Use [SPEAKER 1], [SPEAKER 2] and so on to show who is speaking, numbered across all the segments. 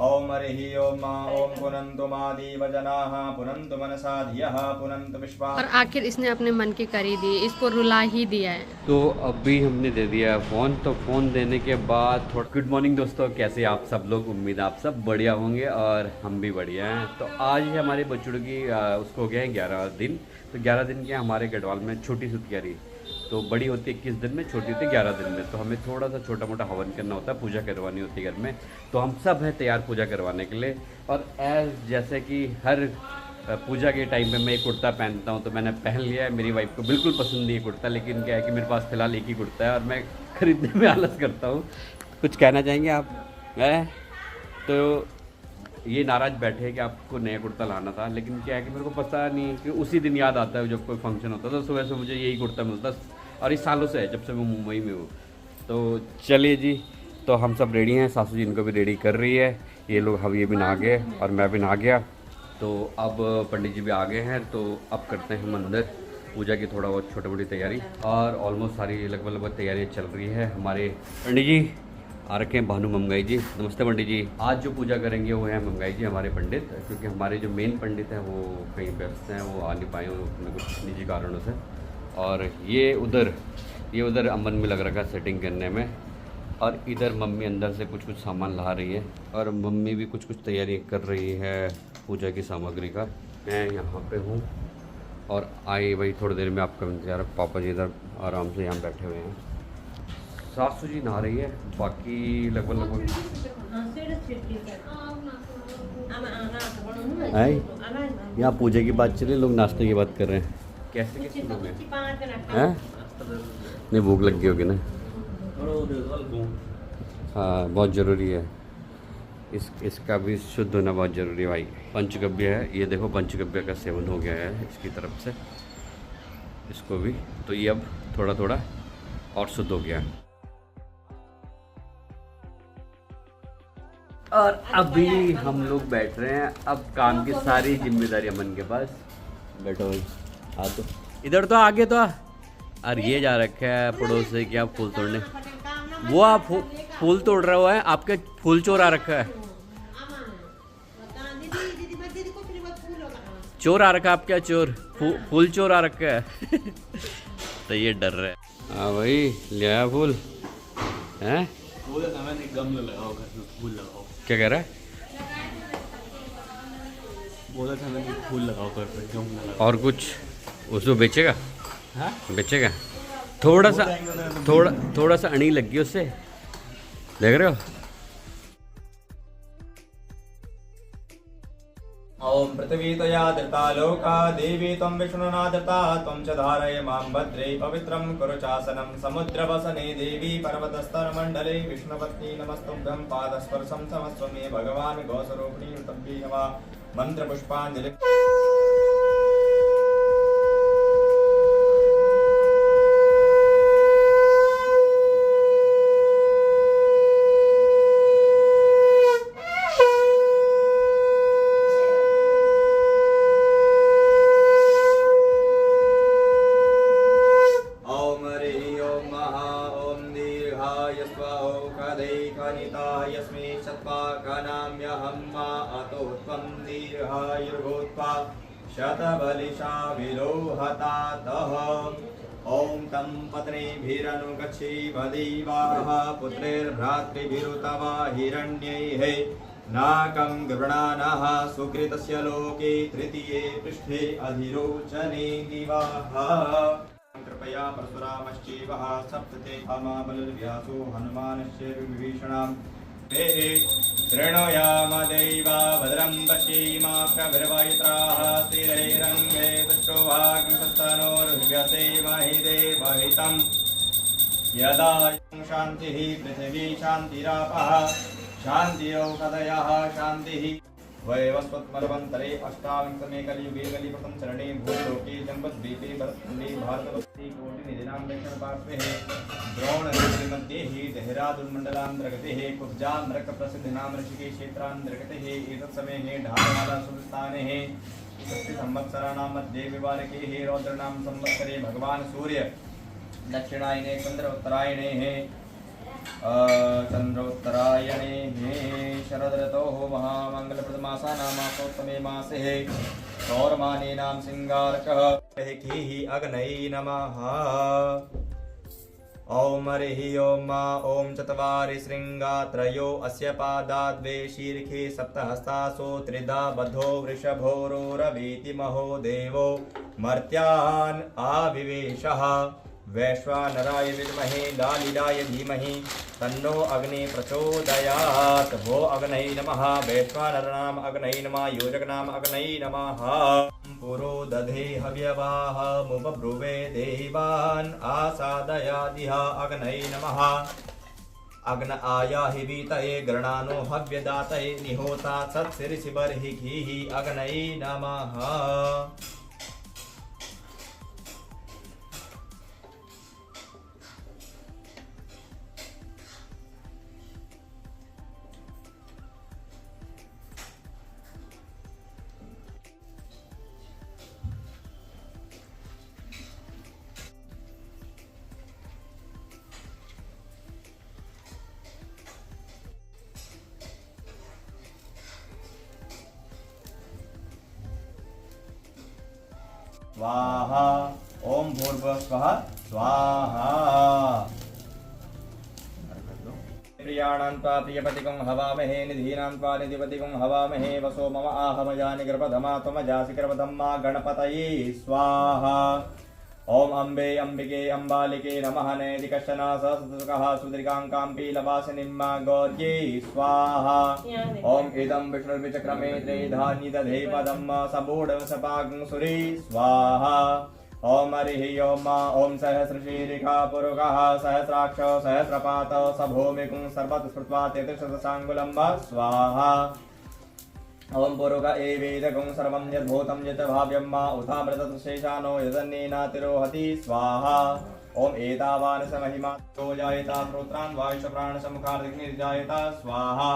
[SPEAKER 1] ओम हरिः ओम ओम पुनन्तु मादेव जनाः पुनन्तु मनसा धियः पुनन्तु विश्वा।
[SPEAKER 2] और आखिर इसने अपने मन की करी दी, इसको रुला ही दिया है।
[SPEAKER 3] तो अभी हमने दे दिया है फ़ोन। तो फ़ोन देने के बाद थोड़ा गुड मॉर्निंग दोस्तों, कैसे आप सब लोग? उम्मीद आप सब बढ़िया होंगे और हम भी बढ़िया हैं। तो आज है हमारे बच्चों की उसको हो गया है 11 दिन। तो 11 दिन के हमारे गढ़वाल में छोटी सुतियारी, तो बड़ी होती है 21 दिन में, छोटी होती है 11 दिन में। तो हमें थोड़ा सा छोटा मोटा हवन करना होता है, पूजा करवानी होती है घर में। तो हम सब हैं तैयार पूजा करवाने के लिए। और जैसे कि हर पूजा के टाइम पे मैं एक कुर्ता पहनता हूँ, तो मैंने पहन लिया है। मेरी वाइफ को बिल्कुल पसंद नहीं है कुर्ता, लेकिन क्या है कि मेरे पास फ़िलहाल एक ही कुर्ता है और मैं ख़रीदने में आलस करता हूँ। कुछ कहना चाहेंगे आप? तो ये नाराज़ बैठे हैं कि आपको नया कुर्ता लाना था, लेकिन क्या है कि मेरे को पता नहीं कि उसी दिन याद आता है जब कोई फंक्शन होता है, तो सुबह से मुझे यही कुर्ता मिलता है। और इस सालों से है, जब से मैं मुंबई में हूँ। तो चलिए जी, तो हम सब रेडी हैं। सासू जी इनको भी रेडी कर रही है। ये लोग हम ये भी नहा गए और मैं भी नहा गया। तो अब पंडित जी भी आ गए हैं। तो अब करते हैं मंदिर पूजा की थोड़ा बहुत छोटी मोटी तैयारी। और ऑलमोस्ट सारी लगभग तैयारियाँ चल रही है। हमारे पंडित जी आ रखे हैं, भानु ममगाई जी। नमस्ते पंडित जी। आज जो पूजा करेंगे वो है ममगाई जी हमारे पंडित, क्योंकि हमारे जो मेन पंडित हैं वो कहीं व्यस्त हैं, वो आ नहीं पाए अपने कुछ निजी कारणों से। और ये उधर अमन में लग रखा है सेटिंग करने में। और इधर मम्मी अंदर से कुछ सामान ला रही है और मम्मी भी कुछ तैयारी कर रही है पूजा की सामग्री का। मैं यहाँ पे हूँ और आए भाई थोड़ी देर में आपका इंतजार। पापा जी इधर आराम से यहाँ बैठे हुए हैं। सासू जी नहा रही है, बाकी लगभग यहाँ पूजा की बात चल रही, लोग नाश्ते की बात कर रहे हैं। कैसे लोग हैं? नहीं भूख लग गई होगी ना। हाँ बहुत ज़रूरी है, इसका भी शुद्ध होना बहुत ज़रूरी है भाई। पंचगव्य है, ये देखो पंचगव्य का सेवन हो गया है इसकी तरफ से, इसको भी। तो ये अब थोड़ा थोड़ा और शुद्ध हो गया। और अभी हम लोग बैठ रहे हैं। अब काम की सारी जिम्मेदारी अमन के पास। बैठो भाई, आ तो इधर तो आगे तो और ये जा रखा है पड़ोस से क्या फूल तोड़ने। वो आप फूल तोड़ रहे हो है, आपके फूल चोर आ रखा है। चोर आ रखा है आपका, चोर फूल चोर आ रखा है। तो ये डर रहा है। हाँ भाई ले आया फूल हैं। गमला लगाओ घर में, फूल लगाओ। क्या कह रहा है? बोला था मैंने फूल लगाओ घर पे, गमला लगाओ। और कुछ उसको बेचेगा? हाँ बेचेगा। थोड़ा सा अणी लग गई उससे, देख रहे हो?
[SPEAKER 1] ओम पृथ्वी त्वया धृता लोका देवी त्वं विष्णुना धृता त्वं च धारय मां भद्रे पवित्रं कुरु चासनं समुद्रवसने देवी पर्वतस्तरमण्डले विष्णुपत्नी नमस्तुभ्यं पादस्पर्शं समस्व मे भगवान् गौस्वरूपिणी तब्बे नमः। मंत्रपुष्पाञ्जलि। शतबलिशा विलोहतातः। ओम तं पत्नीभिरनुगच्छेव देवाः पुत्रैर्भ्रातृभिरुतवा हिरण्यैः नाकं गृह्णानः सुकृतस्य लोके तृतीये पृष्ठे अधिरोचने दिवाः। कृपया परशुरामश्चैव सप्तते अमाबलव्यासो हनुमानश्च विभीषणाम् शृणुयामदेवा भद्रं पश्येमाभ्यभिर्वायुत्राः स्थिरैरङ्गे पुष्टोभाग्निस्तनोर्व्यसेमहि देवहितं यदा शान्तिः पृथिवी शान्तिरापः शान्तिरोषधयः शान्तिः वैवस्वत्मन्वन्तरे अष्टाविंशमे कलियुगे कलिप्रथम चरणे भूलोके जम्बद्वीपे भरतखण्डे भारतवर्षे कोटिनिधिनां दक्षिणपार्श्वे द्रोणमध्ये देहरादून्मण्डलान्तर्गते कुब्जानृकप्रसिद्धिनां ऋषिकेशक्षेत्रान्तर्गते एतत्समये ढालवाला सुस्थाने षष्ठिसंवत्सराणां मध्ये विवारके रौद्रनाम संवत्सरे भगवान् सूर्य दक्षिणायने चंद्र उत्तरायणे चंद्रोत्तरायणे हे शरदऋतोः महामङ्गलप्रदमासानामासोत्तमे मासे सौरमानेनां सिंगारकः हि अग्नये नमः। ॐ हरिः ॐ चत्वारि शृङ्गा त्रयो अस्य पादा द्वे शीर्षे सप्तहस्तासो त्रिधा बद्धो वृषभोरोरवीति महो देवो मर्त्यान् आविवेशः। वैश्वानराय विद्महे लालिलाय धीमहि तन्नो अग्नि प्रचोदयात्। वो अग्नये नमः। वैश्वानराणाम् अग्नये नमः। योजकानाम् अग्नये नमः। पुरो दधे हव्यवाहमुपब्रुवे देवान् आसादयादिह अग्नये नमः। अग्न आयाहि वीतये गृणानो हव्यदातये निहोता सत्सिरिसिबर्हिः अग्नये नमः। स्वाहा। ओम भूर्भुवः स्वः स्वाहा। प्रियाणां त्वा प्रियपतिकं हवामहे निधीनां त्वा निधिपतिकं हवामहे वसो मम आहमजानि गर्भधमा त्वमजासि गर्भधम्मा गणपतये स्वाहा। ओम अम्बे अम्बिके अम्बालिके नमः। नेति कश्चन सहस्रसुकः सुदीर्घाङ्कां पीलवासिनीं गौर्यै स्वाहा। ओम इदं विष्णुर्विचक्रमे त्रिधानि दधे पदं सबूढं सपागं सुरी स्वाहा। ओम हरिः ओम सहस्रशीर्षा पुरुषः सहस्राक्ष सहस्रपात सभौमिकं सर्वतः स्मृत्वा तेतिशतसाङ्गुलं स्वाहा। ओम पुरुष एवेदकं सर्वं यद्भूतं यत् भाव्यं मा उथामृतत् शेषानो यदन्नेनातिरोहति स्वाहा। ओम एतावान् स महिमा तो जायता श्रोत्रान् वायुषप्राणसमुखार्दिग्निर्जायता स्वाहा।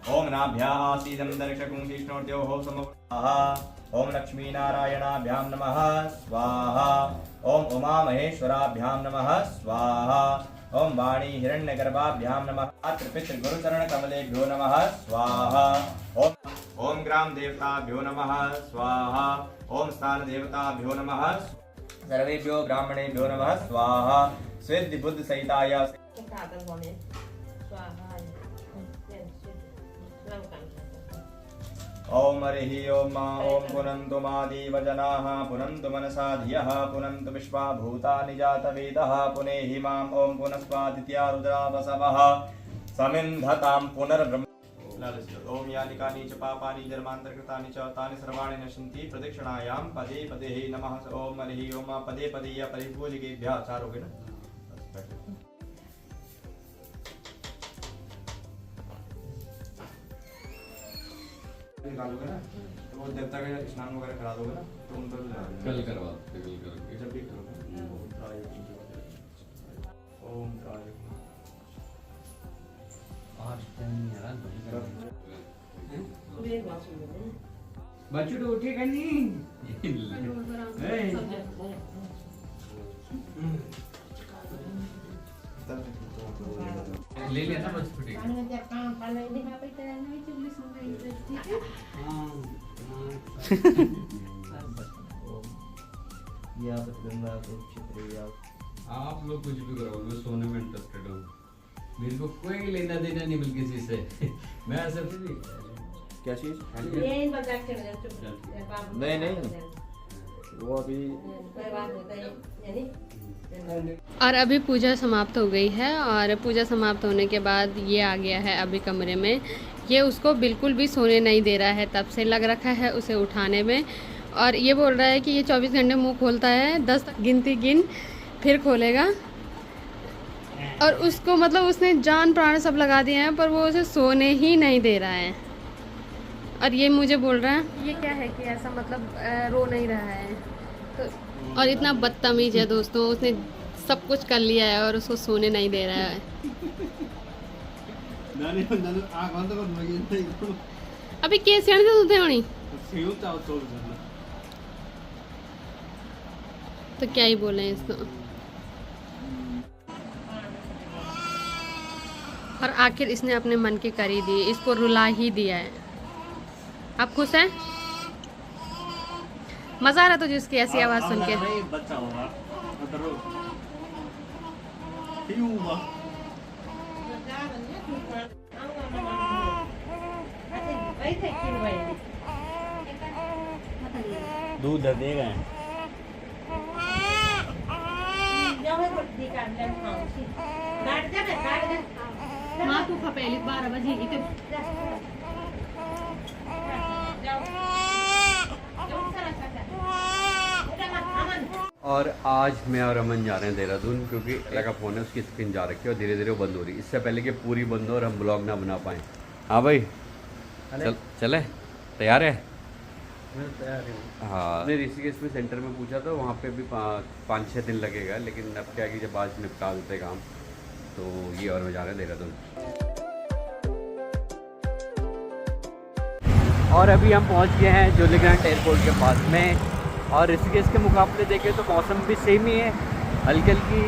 [SPEAKER 1] ओम नाभ्याः आसीदं दर्शकं विष्णोर्द्योः समः। ओम लक्ष्मीनारायणाभ्यां नमः स्वाहा। ओम उमामहेश्वराभ्यां नमः स्वाहा। ओम वाणी हिरण्यगर्भाभ्यां नमः। पितृगुरुचरणकमलेभ्यो नमः स्वाहा। ओम ग्राम देवताभ्यो नमः स्वाहा। ओम स्थान देवताभ्यो नमः। सर्वेभ्यो ब्राह्मणेभ्यो नमः स्वाहा। सिद्धि बुद्धि सहिताय ओम हरिः ओम पुनन्तु मादीव जनाः पुनन्तु मनसा धियः पुनन्तु विश्वा भूतानि जातवेदः पुनेहि माम् ओम पुनस्वादित्या रुद्रा वसवः समिन्धतां पुनर्ब्रह्म। ओम यानि कानि च पापानि जन्मान्तरकृतानि च तानि सर्वाणि नश्यन्ति प्रदक्षिणायां पदे पदे नमः। ओम हरिः ओम पदे पदे या परिपूजिकेभ्यः चार हो गए ना। निकालोगे ना तो वो देवता का स्नान वगैरह करा दोगे ना तो उनको
[SPEAKER 3] कल करवा कल करोगे
[SPEAKER 1] जब भी करोगे। ओम
[SPEAKER 3] बच्चू तो उठेगा नहीं। ले लिया था बस फुटेगा। आप लोग कुछ भी करो मैं सोने में इंटरेस्टेड हूँ। मेरे को कोई लेना देना नहीं मिल किसी से। मैं ऐसे भी
[SPEAKER 1] क्या चीज नहीं वो अभी।
[SPEAKER 2] और अभी पूजा समाप्त हो गई है और पूजा समाप्त होने के बाद ये आ गया है अभी कमरे में। ये उसको बिल्कुल भी सोने नहीं दे रहा है, तब से लग रखा है उसे उठाने में। और ये बोल रहा है कि ये 24 घंटे मुंह खोलता है, 10 गिनती गिन फिर खोलेगा। और उसको मतलब उसने जान प्राण सब लगा दिए हैं पर वो उसे सोने ही नहीं दे रहा है। और ये मुझे बोल रहा है ये क्या है कि ऐसा मतलब रो नहीं रहा है तो। और इतना बदतमीज है दोस्तों, उसने सब कुछ कर लिया है और उसको सोने नहीं दे रहा है। अभी कैसे सोते होनी तो क्या ही बोले इसको। और आखिर इसने अपने मन की करी दी, इसको रुला ही दिया है। आप खुश हैं? मज़ा आ रहा तुझे उसकी ऐसी आवाज़ सुन के?
[SPEAKER 3] दूध देगा
[SPEAKER 2] माँ तू खपेली 12 बजे इथे
[SPEAKER 3] और आज मैं और अमन जा रहे हैं देहरादून, क्योंकि अल्लाह का फ़ोन है, उसकी स्क्रीन जा रखी है और धीरे धीरे वो बंद हो रही है। इससे पहले कि पूरी बंद हो और हम ब्लॉग ना बना पाएँ। हाँ भाई चले तैयार है? हाँ, मैंने ऋषिकेश में सेंटर में पूछा था, वहाँ पे भी 5-6 दिन लगेगा, लेकिन अब क्या है कि जब आज निपटा देते काम तो ये और मैं जा रहे हैं देहरादून। और अभी हम पहुँच गए हैं जूलीग्रांट एयरपोर्ट के पास में। और ऋषिकेश के मुकाबले देखें तो मौसम भी सेम ही है, हल्की हल्की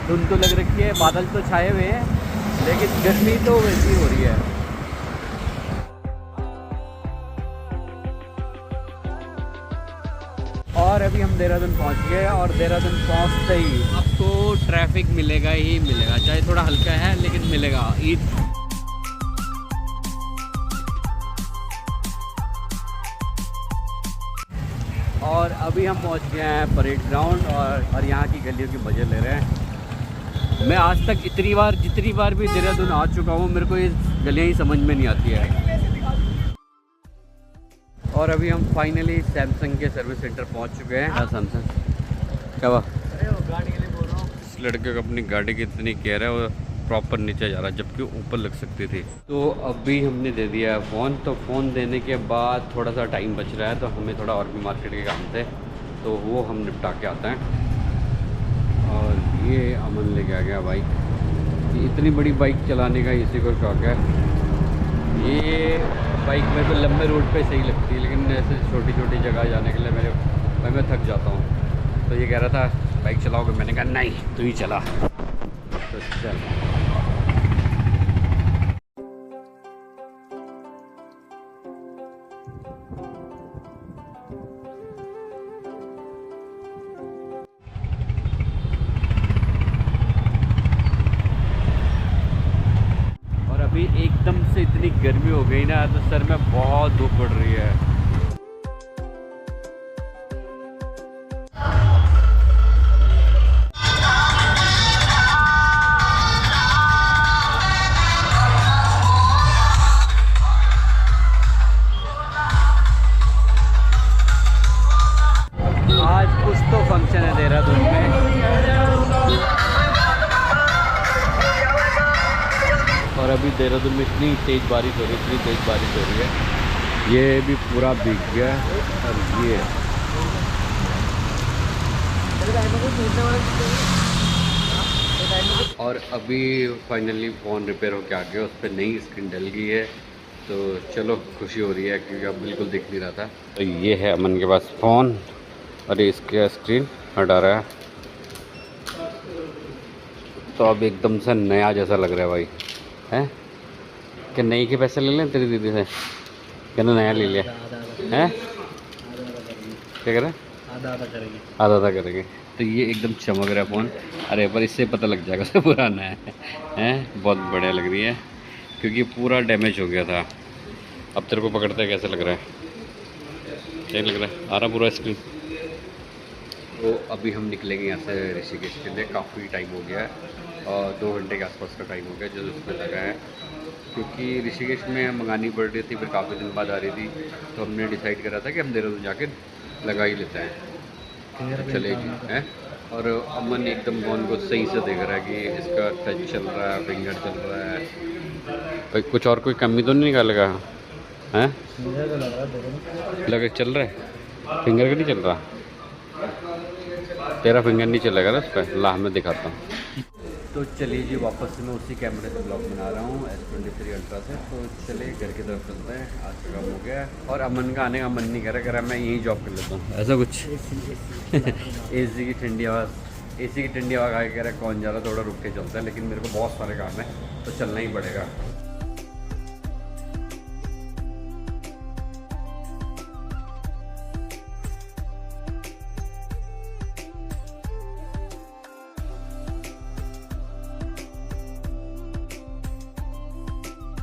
[SPEAKER 3] धुंध तो लग रखी है, बादल तो छाए हुए हैं, लेकिन गर्मी तो वैसी हो रही है। और अभी हम देहरादून पहुंच गए और देहरादून पहुंचते ही आपको ट्रैफिक मिलेगा ही मिलेगा, चाहे थोड़ा हल्का है लेकिन मिलेगा। ईद और अभी हम पहुंच गए हैं परेड ग्राउंड और यहाँ की गलियों के मज़े ले रहे हैं। मैं आज तक जितनी बार भी देहरादून आ चुका हूँ, मेरे को ये गलियाँ ही समझ में नहीं आती है। और अभी हम फाइनली सैमसंग के सर्विस सेंटर पहुँच चुके हैं। हाँ सैमसंग क्या हुआ? गाड़ी के लिए बोल रहा हूँ। इस लड़के को अपनी गाड़ी की इतनी केयर है, वो प्रॉपर नीचे जा रहा है, जबकि ऊपर लग सकती थी। तो अभी हमने दे दिया है फ़ोन, तो फ़ोन देने के बाद थोड़ा सा टाइम बच रहा है, तो हमें थोड़ा और भी मार्केट के काम थे, तो वो हम निपटा के आते हैं। और ये अमन लेके आ गया बाइक। इतनी बड़ी बाइक चलाने का इसी को शौक है। ये बाइक मेरे को लंबे रूट पे सही लगती है, लेकिन ऐसे छोटी छोटी जगह जाने के लिए मैं थक जाता हूँ। तो ये कह रहा था बाइक चलाओगे, मैंने कहा नहीं तू ही चला। तो चल एकदम से इतनी गर्मी हो गई ना, तो सर में बहुत धूप पड़ रही है। आज कुछ तो फंक्शन है देहरादून में, और अभी देहरादून में इतनी तेज़ बारिश हो रही है, ये भी पूरा भीग गया। और ये और अभी फाइनली फ़ोन रिपेयर होके आ गया, उस पर नई स्क्रीन डल गई है, तो चलो खुशी हो रही है, क्योंकि अब बिल्कुल दिख नहीं रहा था। तो ये है अमन के पास फ़ोन और ये इसका स्क्रीन हटा रहा है, तो अब एकदम से नया जैसा लग रहा है भाई। हैं क्या नई के पैसे ले लें तेरी दीदी से? कहना नया ले लिया हैं? क्या करें? आधा करेंगे। तो ये एकदम चमक रहा है फ़ोन। अरे पर इससे पता लग जाएगा उसे पुराना है। हैं बहुत बढ़िया लग रही है, क्योंकि पूरा डैमेज हो गया था। अब तेरे को पकड़ते कैसे लग रहा है? क्या लग रहा है? आ रहा पूरा स्क्रीन। तो अभी हम निकलेंगे यहाँ से ऋषिकेश के लिए। काफ़ी टाइम हो गया है और 2 घंटे के आसपास का टाइम हो गया जो उसमें लगा है, क्योंकि ऋषिकेश में मंगानी पड़ रही थी, फिर काफ़ी दिन बाद आ रही थी, तो हमने डिसाइड करा था कि हम देहरादून जाके लगा ही लेते हैं। चलेगी हैं। और अमन एकदम फ़ोन को सही से देख रहा है कि इसका टच चल रहा है, फिंगर चल रहा है, भाई कुछ और कोई कमी तो नहीं निकालेगा हैं? लगे चल रहा है, फिंगर का नहीं चल रहा। तेरा फिंगर नहीं चलेगा ना उस पर, ला मैं दिखाता हूँ। तो चलिए जी, वापस से मैं उसी कैमरे से ब्लॉग बना रहा हूँ S23 अल्ट्रा से। तो चलिए घर की तरफ चलते हैं, आज का काम हो गया है। और अमन का आने का मन नहीं कर रहा मैं यहीं जॉब कर लेता हूँ, ऐसा कुछ। AC की ठंडी हवा खा के कह रहा है कौन जा रहा, थोड़ा रुक के चलता है, लेकिन मेरे को बहुत सारे काम है, तो चलना ही पड़ेगा।